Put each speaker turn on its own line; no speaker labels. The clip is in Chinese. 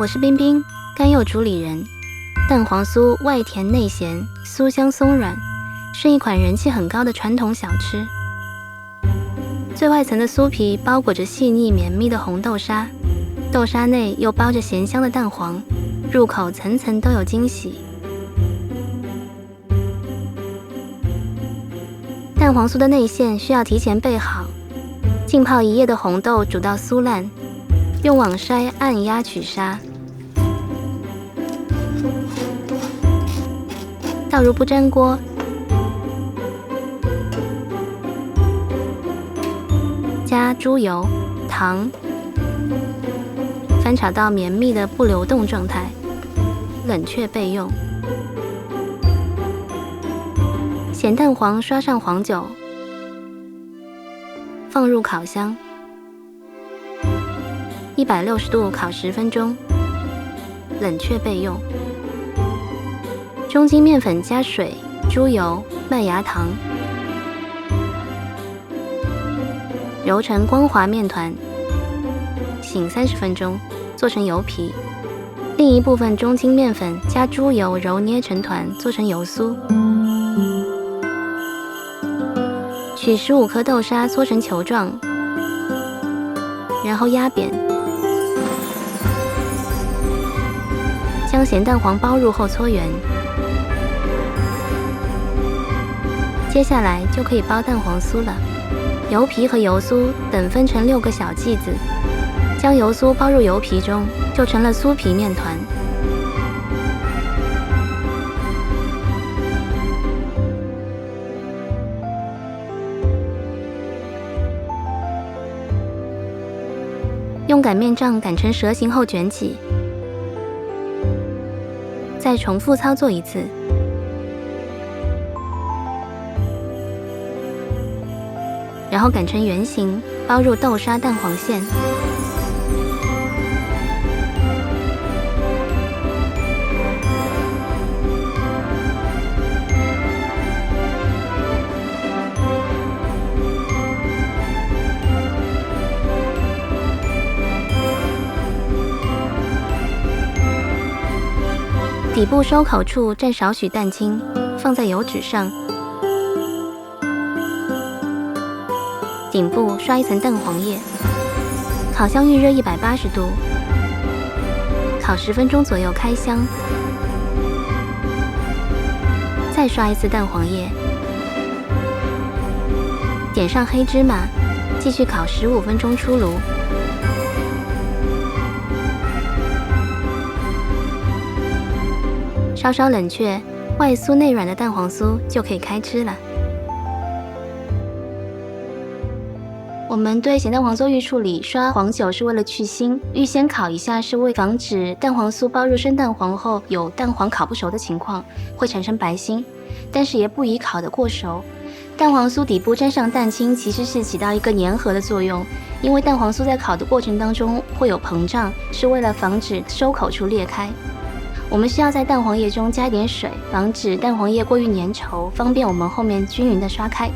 我是冰冰，甘柚主理人。蛋黄酥外甜内咸，酥香松软，是一款人气很高的传统小吃。最外层的酥皮包裹着细腻绵密的红豆沙，豆沙内又包着咸香的蛋黄，入口层层都有惊喜。蛋黄酥的内馅需要提前备好，浸泡1夜的红豆煮到酥烂，用网筛按压取沙，倒入不粘锅，加猪油、糖，翻炒到绵密的不流动状态，冷却备用。咸蛋黄刷上黄酒，放入烤箱，160度烤10分钟，冷却备用。中筋面粉加水、猪油、麦芽糖，揉成光滑面团，醒30分钟，做成油皮。另一部分中筋面粉加猪油揉捏成团，做成油酥。取15颗豆沙搓成球状，然后压扁，将咸蛋黄包入后搓圆。接下来就可以包蛋黄酥了。油皮和油酥等分成6个小剂子，将油酥包入油皮中，就成了酥皮面团。用擀面杖擀成蛇形后卷起，再重复操作一次。然后擀成圆形，包入豆沙蛋黄馅。底部收口处蘸少许蛋清，放在油纸上。顶部刷一层蛋黄液，烤箱预热180度，烤10分钟左右开箱。再刷一次蛋黄液，点上黑芝麻，继续烤15分钟出炉。稍稍冷却，外酥内软的蛋黄酥就可以开吃了。我们对咸蛋黄酥预处理刷黄酒是为了去腥，预先烤一下是为防止蛋黄酥包入生蛋黄后有蛋黄烤不熟的情况，会产生白心，但是也不宜烤得过熟。蛋黄酥底部沾上蛋清其实是起到一个粘合的作用，因为蛋黄酥在烤的过程当中会有膨胀，是为了防止收口处裂开。我们需要在蛋黄液中加一点水，防止蛋黄液过于粘稠，方便我们后面均匀的刷开。